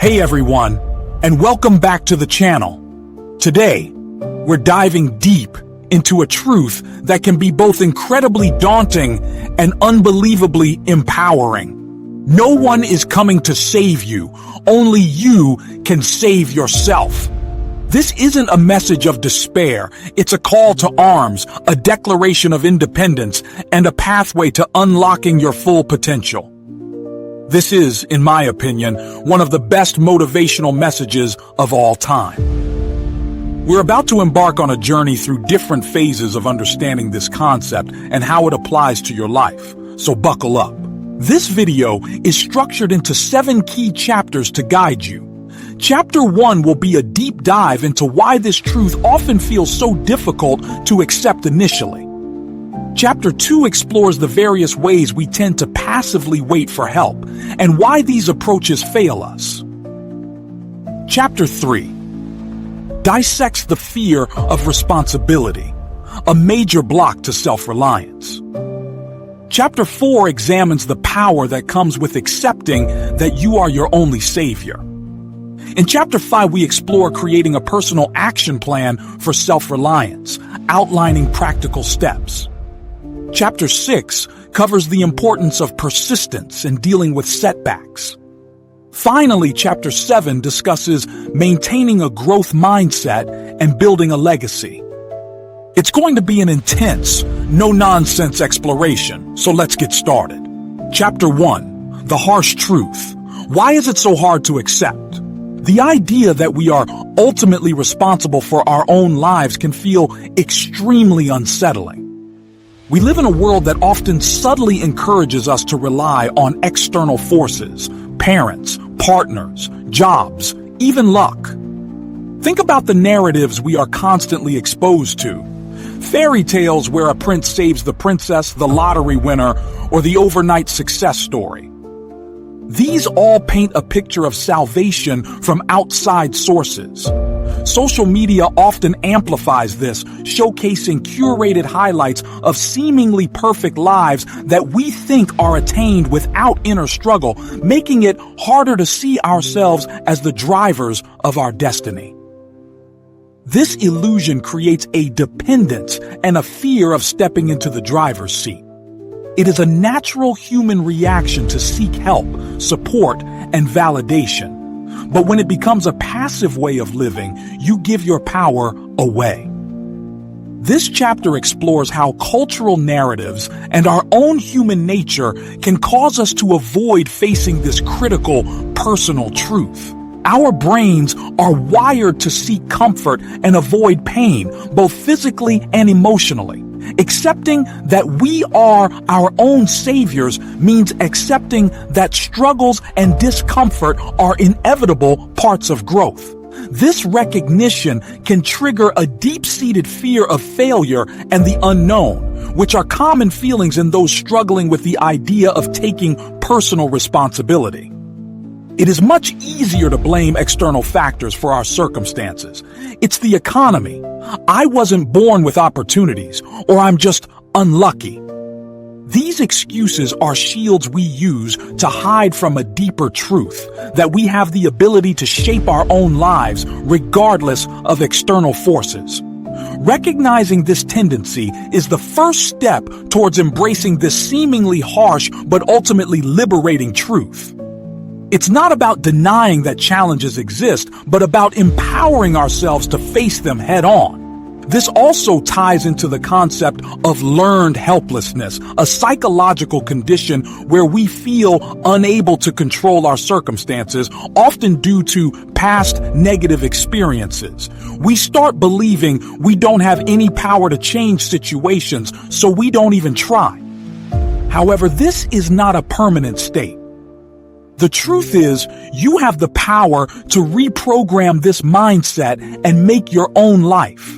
Hey everyone, and welcome back to the channel. Today, we're diving deep into a truth that can be both incredibly daunting and unbelievably empowering. No one is coming to save you. Only you can save yourself. This isn't a message of despair. It's a call to arms, a declaration of independence, and a pathway to unlocking your full potential. This is, in my opinion, one of the best motivational messages of all time. We're about to embark on a journey through different phases of understanding this concept and how it applies to your life, so buckle up. This video is structured into 7 key chapters to guide you. Chapter 1 will be a deep dive into why this truth often feels so difficult to accept initially. Chapter 2 explores the various ways we tend to passively wait for help and why these approaches fail us. Chapter 3 dissects the fear of responsibility, a major block to self-reliance. Chapter 4 examines the power that comes with accepting that you are your only savior. In Chapter 5, we explore creating a personal action plan for self-reliance, outlining practical steps. Chapter 6 covers the importance of persistence in dealing with setbacks. Finally, Chapter 7 discusses maintaining a growth mindset and building a legacy. It's going to be an intense, no-nonsense exploration, so let's get started. Chapter 1, the harsh truth. Why is it so hard to accept? The idea that we are ultimately responsible for our own lives can feel extremely unsettling. We live in a world that often subtly encourages us to rely on external forces, parents, partners, jobs, even luck. Think about the narratives we are constantly exposed to. Fairy tales where a prince saves the princess, the lottery winner, or the overnight success story. These all paint a picture of salvation from outside sources. Social media often amplifies this, showcasing curated highlights of seemingly perfect lives that we think are attained without inner struggle, making it harder to see ourselves as the drivers of our destiny. This illusion creates a dependence and a fear of stepping into the driver's seat. It is a natural human reaction to seek help, support, and validation. But when it becomes a passive way of living, you give your power away. This chapter explores how cultural narratives and our own human nature can cause us to avoid facing this critical, personal truth. Our brains are wired to seek comfort and avoid pain, both physically and emotionally. Accepting that we are our own saviors means accepting that struggles and discomfort are inevitable parts of growth. This recognition can trigger a deep-seated fear of failure and the unknown, which are common feelings in those struggling with the idea of taking personal responsibility. It is much easier to blame external factors for our circumstances. It's the economy. I wasn't born with opportunities, or I'm just unlucky. These excuses are shields we use to hide from a deeper truth, that we have the ability to shape our own lives regardless of external forces. Recognizing this tendency is the first step towards embracing this seemingly harsh but ultimately liberating truth. It's not about denying that challenges exist, but about empowering ourselves to face them head on. This also ties into the concept of learned helplessness, a psychological condition where we feel unable to control our circumstances, often due to past negative experiences. We start believing we don't have any power to change situations, so we don't even try. However, this is not a permanent state. The truth is, you have the power to reprogram this mindset and make your own life.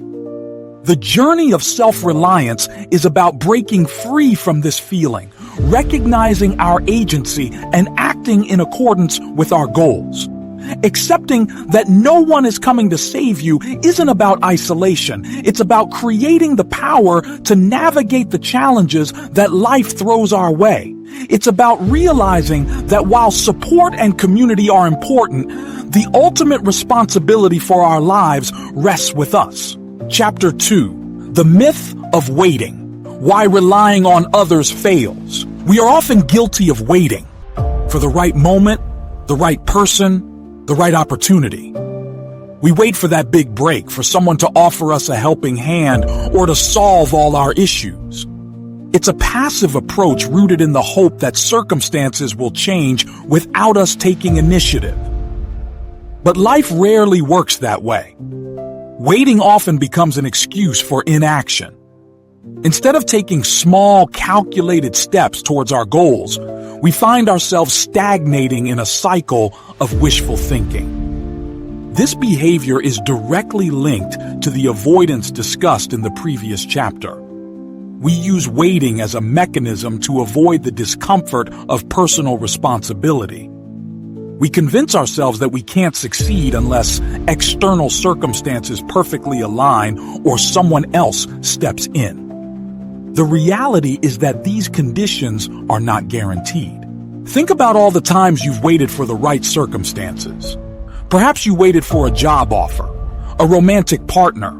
The journey of self-reliance is about breaking free from this feeling, recognizing our agency, and acting in accordance with our goals. Accepting that no one is coming to save you isn't about isolation. It's about creating the power to navigate the challenges that life throws our way. It's about realizing that while support and community are important, the ultimate responsibility for our lives rests with us. Chapter 2. The Myth of Waiting. Why relying on others fails. We are often guilty of waiting for the right moment, the right person, the right opportunity. We wait for that big break, for someone to offer us a helping hand or to solve all our issues. It's a passive approach rooted in the hope that circumstances will change without us taking initiative. But life rarely works that way. Waiting often becomes an excuse for inaction. Instead of taking small, calculated steps towards our goals, we find ourselves stagnating in a cycle of wishful thinking. This behavior is directly linked to the avoidance discussed in the previous chapter. We use waiting as a mechanism to avoid the discomfort of personal responsibility. We convince ourselves that we can't succeed unless external circumstances perfectly align or someone else steps in. The reality is that these conditions are not guaranteed. Think about all the times you've waited for the right circumstances. Perhaps you waited for a job offer, a romantic partner,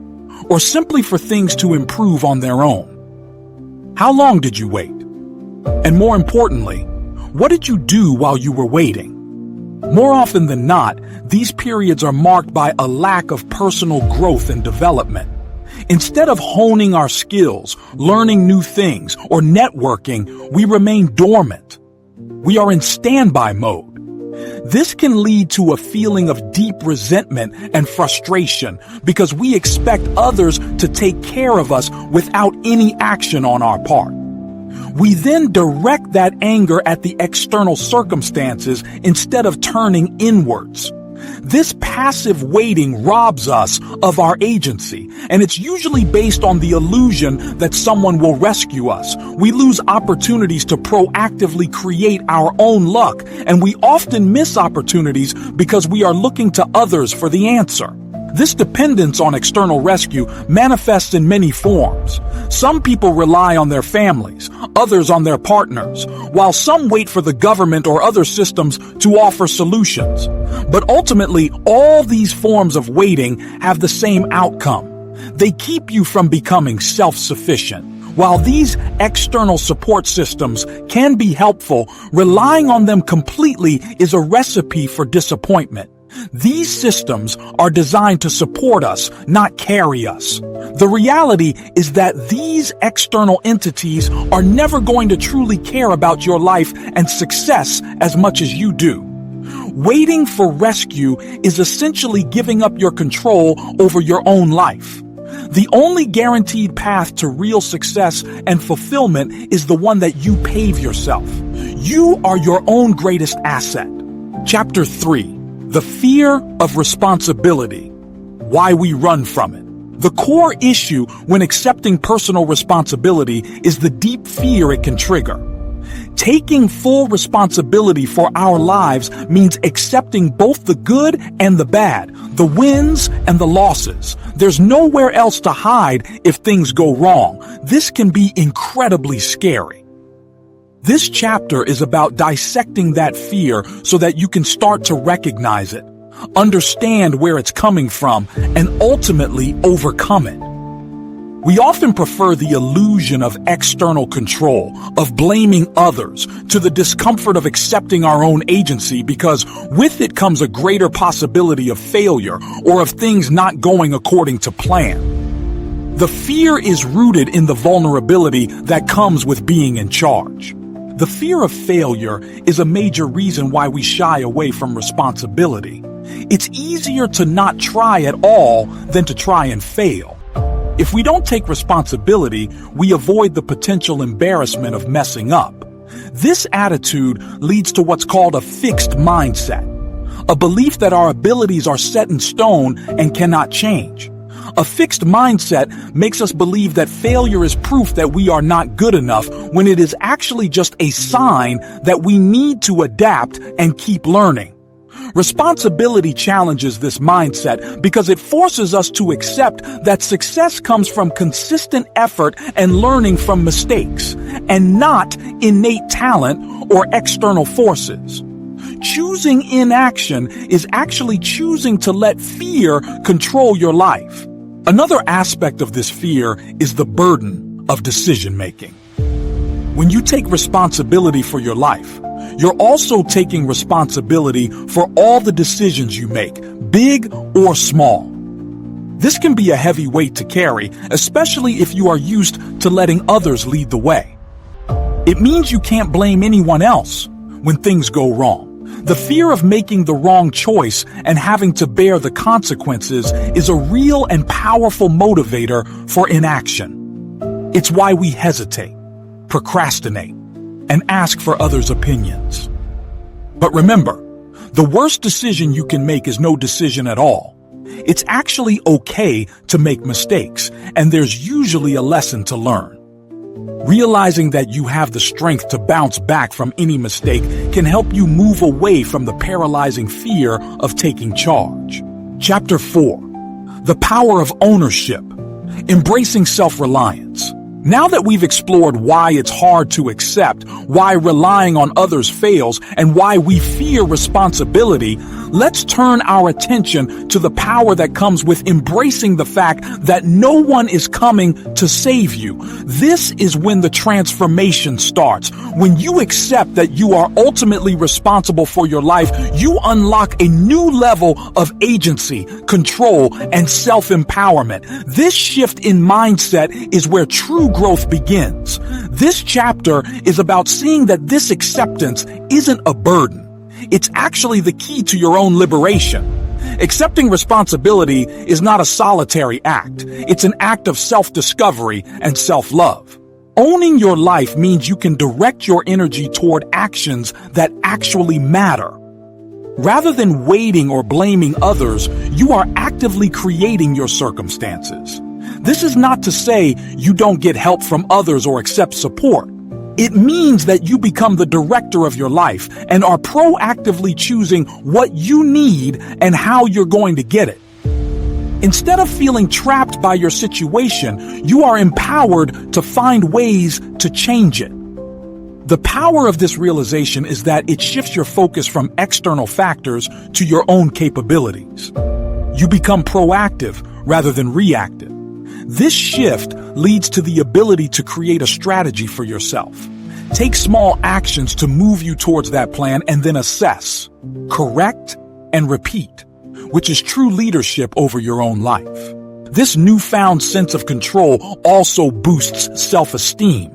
or simply for things to improve on their own. How long did you wait? And more importantly, what did you do while you were waiting? More often than not, these periods are marked by a lack of personal growth and development. Instead of honing our skills, learning new things, or networking, we remain dormant. We are in standby mode. This can lead to a feeling of deep resentment and frustration because we expect others to take care of us without any action on our part. We then direct that anger at the external circumstances instead of turning inwards. This passive waiting robs us of our agency, and it's usually based on the illusion that someone will rescue us. We lose opportunities to proactively create our own luck, and we often miss opportunities because we are looking to others for the answer. This dependence on external rescue manifests in many forms. Some people rely on their families, others on their partners, while some wait for the government or other systems to offer solutions. But ultimately, all these forms of waiting have the same outcome. They keep you from becoming self-sufficient. While these external support systems can be helpful, relying on them completely is a recipe for disappointment. These systems are designed to support us, not carry us. The reality is that these external entities are never going to truly care about your life and success as much as you do. Waiting for rescue is essentially giving up your control over your own life. The only guaranteed path to real success and fulfillment is the one that you pave yourself. You are your own greatest asset. Chapter 3. The fear of responsibility. Why we run from it. The core issue when accepting personal responsibility is the deep fear it can trigger. Taking full responsibility for our lives means accepting both the good and the bad, the wins and the losses. There's nowhere else to hide if things go wrong. This can be incredibly scary. This chapter is about dissecting that fear so that you can start to recognize it, understand where it's coming from, and ultimately overcome it. We often prefer the illusion of external control, of blaming others, to the discomfort of accepting our own agency because with it comes a greater possibility of failure or of things not going according to plan. The fear is rooted in the vulnerability that comes with being in charge. The fear of failure is a major reason why we shy away from responsibility. It's easier to not try at all than to try and fail. If we don't take responsibility, we avoid the potential embarrassment of messing up. This attitude leads to what's called a fixed mindset, a belief that our abilities are set in stone and cannot change. A fixed mindset makes us believe that failure is proof that we are not good enough when it is actually just a sign that we need to adapt and keep learning. Responsibility challenges this mindset because it forces us to accept that success comes from consistent effort and learning from mistakes, and not innate talent or external forces. Choosing inaction is actually choosing to let fear control your life. Another aspect of this fear is the burden of decision-making. When you take responsibility for your life, you're also taking responsibility for all the decisions you make, big or small. This can be a heavy weight to carry, especially if you are used to letting others lead the way. It means you can't blame anyone else when things go wrong. The fear of making the wrong choice and having to bear the consequences is a real and powerful motivator for inaction. It's why we hesitate, procrastinate, and ask for others' opinions. But remember, the worst decision you can make is no decision at all. It's actually okay to make mistakes, and there's usually a lesson to learn. Realizing that you have the strength to bounce back from any mistake can help you move away from the paralyzing fear of taking charge. Chapter 4. The Power of Ownership. Embracing self-reliance. Now that we've explored why it's hard to accept, why relying on others fails, and why we fear responsibility, let's turn our attention to the power that comes with embracing the fact that no one is coming to save you. This is when the transformation starts. When you accept that you are ultimately responsible for your life, you unlock a new level of agency, control, and self-empowerment. This shift in mindset is where true growth begins. This chapter is about seeing that this acceptance isn't a burden. It's actually the key to your own liberation. Accepting responsibility is not a solitary act. It's an act of self-discovery and self-love. Owning your life means you can direct your energy toward actions that actually matter. Rather than waiting or blaming others, you are actively creating your circumstances. This is not to say you don't get help from others or accept support. It means that you become the director of your life and are proactively choosing what you need and how you're going to get it. Instead of feeling trapped by your situation, you are empowered to find ways to change it. The power of this realization is that it shifts your focus from external factors to your own capabilities. You become proactive rather than reactive. This shift leads to the ability to create a strategy for yourself. Take small actions to move you towards that plan and then assess, correct, and repeat, which is true leadership over your own life. This newfound sense of control also boosts self-esteem.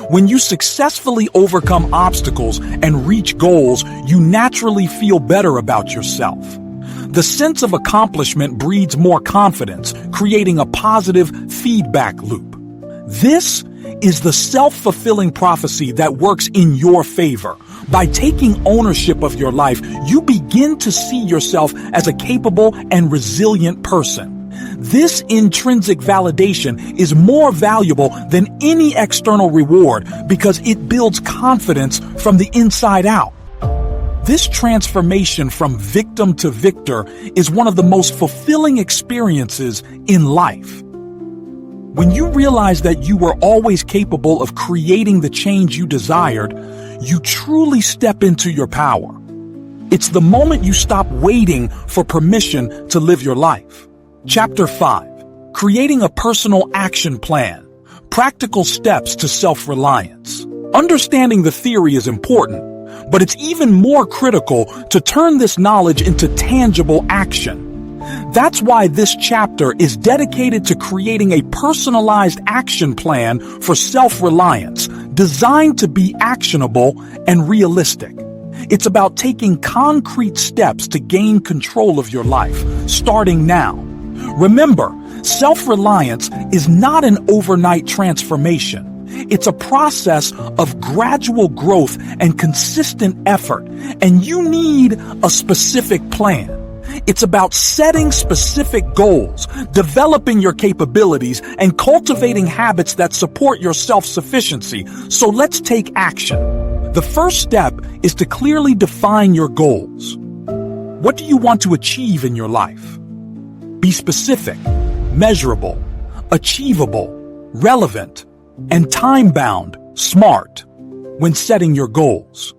When you successfully overcome obstacles and reach goals, you naturally feel better about yourself. The sense of accomplishment breeds more confidence, creating a positive feedback loop. This is the self-fulfilling prophecy that works in your favor. By taking ownership of your life, you begin to see yourself as a capable and resilient person. This intrinsic validation is more valuable than any external reward because it builds confidence from the inside out. This transformation from victim to victor is one of the most fulfilling experiences in life. When you realize that you were always capable of creating the change you desired, you truly step into your power. It's the moment you stop waiting for permission to live your life. Chapter 5. Creating a personal action plan. Practical steps to self-reliance. Understanding the theory is important, but it's even more critical to turn this knowledge into tangible action. That's why this chapter is dedicated to creating a personalized action plan for self-reliance, designed to be actionable and realistic. It's about taking concrete steps to gain control of your life, starting now. Remember, self-reliance is not an overnight transformation. It's a process of gradual growth and consistent effort, and you need a specific plan. It's about setting specific goals, developing your capabilities, and cultivating habits that support your self-sufficiency. So let's take action. The first step is to clearly define your goals. What do you want to achieve in your life? Be specific, measurable, achievable, relevant, and time-bound, smart when setting your goals.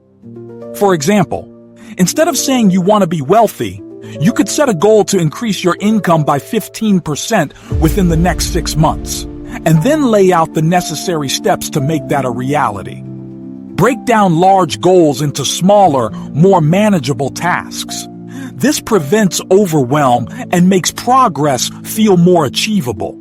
For example, instead of saying you want to be wealthy, you could set a goal to increase your income by 15% within the next 6 months, and then lay out the necessary steps to make that a reality. Break down large goals into smaller, more manageable tasks. This prevents overwhelm and makes progress feel more achievable.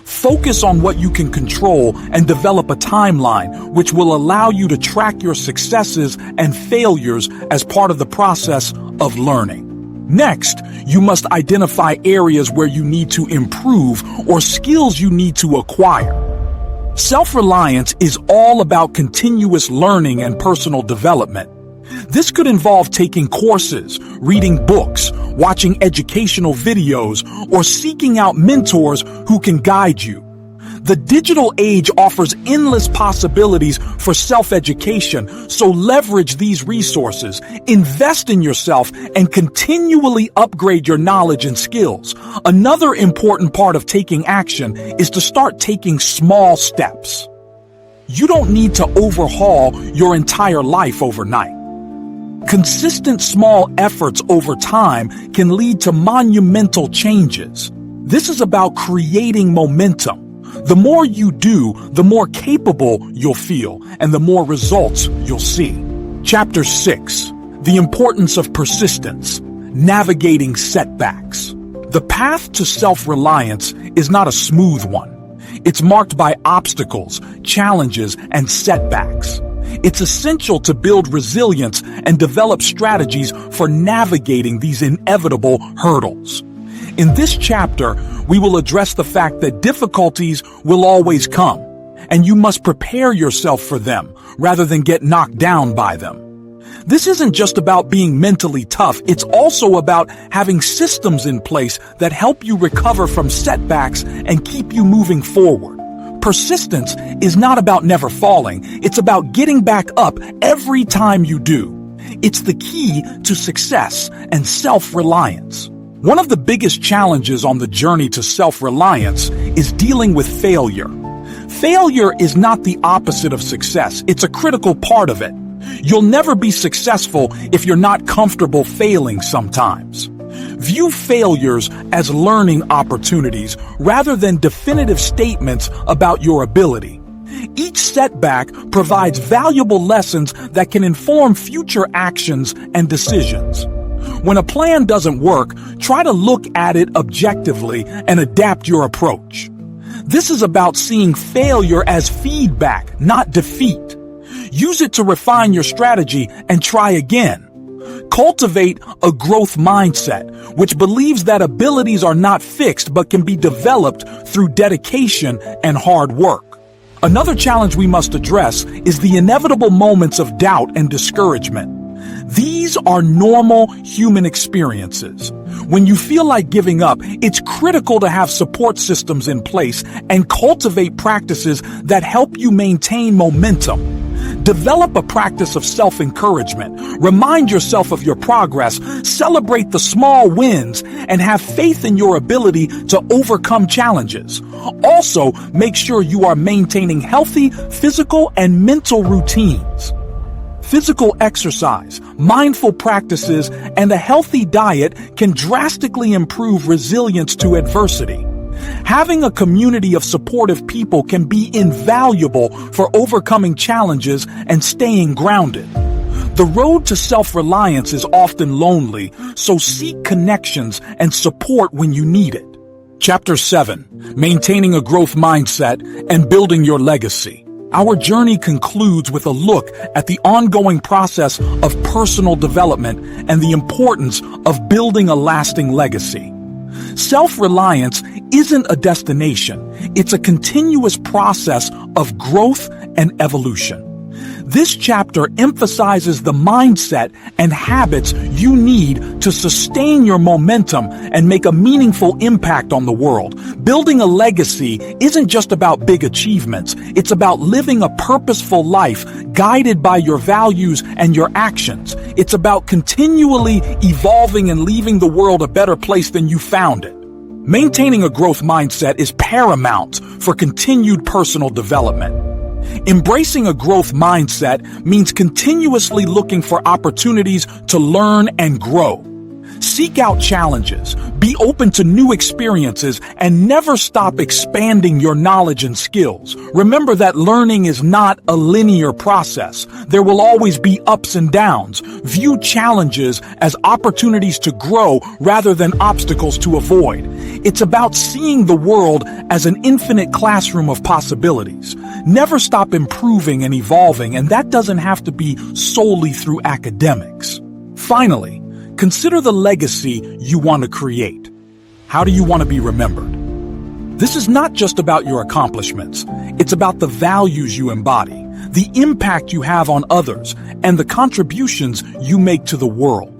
Focus on what you can control and develop a timeline which will allow you to track your successes and failures as part of the process of learning. Next, you must identify areas where you need to improve or skills you need to acquire. Self-reliance is all about continuous learning and personal development. This could involve taking courses, reading books, watching educational videos, or seeking out mentors who can guide you. The digital age offers endless possibilities for self-education, so leverage these resources, invest in yourself, and continually upgrade your knowledge and skills. Another important part of taking action is to start taking small steps. You don't need to overhaul your entire life overnight. Consistent small efforts over time can lead to monumental changes. This is about creating momentum. The more you do, the more capable you'll feel, and the more results you'll see. Chapter 6. The importance of persistence. Navigating setbacks. The path to self-reliance is not a smooth one. It's marked by obstacles, challenges, and setbacks. It's essential to build resilience and develop strategies for navigating these inevitable hurdles. In this chapter, we will address the fact that difficulties will always come, and you must prepare yourself for them rather than get knocked down by them. This isn't just about being mentally tough, it's also about having systems in place that help you recover from setbacks and keep you moving forward. Persistence is not about never falling, it's about getting back up every time you do. It's the key to success and self-reliance. One of the biggest challenges on the journey to self-reliance is dealing with failure. Failure is not the opposite of success, it's a critical part of it. You'll never be successful if you're not comfortable failing sometimes. View failures as learning opportunities rather than definitive statements about your ability. Each setback provides valuable lessons that can inform future actions and decisions. When a plan doesn't work, try to look at it objectively and adapt your approach. This is about seeing failure as feedback, not defeat. Use it to refine your strategy and try again. Cultivate a growth mindset, which believes that abilities are not fixed but can be developed through dedication and hard work. Another challenge we must address is the inevitable moments of doubt and discouragement. These are normal human experiences. When you feel like giving up, it's critical to have support systems in place and cultivate practices that help you maintain momentum. Develop a practice of self-encouragement. Remind yourself of your progress, celebrate the small wins, and have faith in your ability to overcome challenges. Also, make sure you are maintaining healthy physical and mental routines. Physical exercise, mindful practices, and a healthy diet can drastically improve resilience to adversity. Having a community of supportive people can be invaluable for overcoming challenges and staying grounded. The road to self-reliance is often lonely, so seek connections and support when you need it. Chapter 7. Maintaining a growth mindset and building your legacy. Our journey concludes with a look at the ongoing process of personal development and the importance of building a lasting legacy. Self-reliance isn't a destination, it's a continuous process of growth and evolution. This chapter emphasizes the mindset and habits you need to sustain your momentum and make a meaningful impact on the world. Building a legacy isn't just about big achievements. It's about living a purposeful life guided by your values and your actions. It's about continually evolving and leaving the world a better place than you found it. Maintaining a growth mindset is paramount for continued personal development. Embracing a growth mindset means continuously looking for opportunities to learn and grow. Seek out challenges, be open to new experiences, and never stop expanding your knowledge and skills. Remember that learning is not a linear process. There will always be ups and downs. View challenges as opportunities to grow rather than obstacles to avoid. It's about seeing the world as an infinite classroom of possibilities. Never stop improving and evolving, and that doesn't have to be solely through academics. Finally, consider the legacy you want to create. How do you want to be remembered? This is not just about your accomplishments. It's about the values you embody, the impact you have on others, and the contributions you make to the world.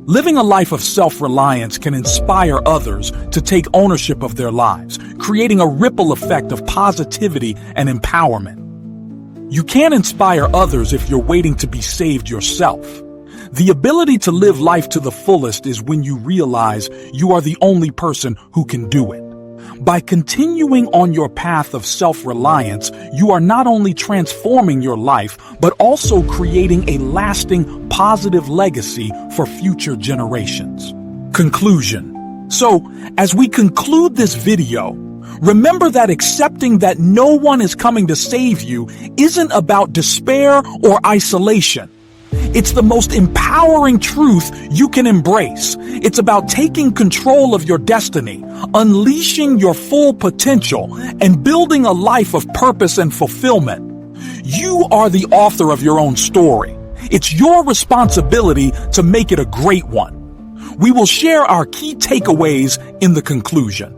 Living a life of self-reliance can inspire others to take ownership of their lives, creating a ripple effect of positivity and empowerment. You can't inspire others if you're waiting to be saved yourself. The ability to live life to the fullest is when you realize you are the only person who can do it. By continuing on your path of self-reliance, you are not only transforming your life, but also creating a lasting, positive legacy for future generations. Conclusion. So, as we conclude this video, remember that accepting that no one is coming to save you isn't about despair or isolation. It's the most empowering truth you can embrace. It's about taking control of your destiny, unleashing your full potential, and building a life of purpose and fulfillment. You are the author of your own story. It's your responsibility to make it a great one. We will share our key takeaways in the conclusion.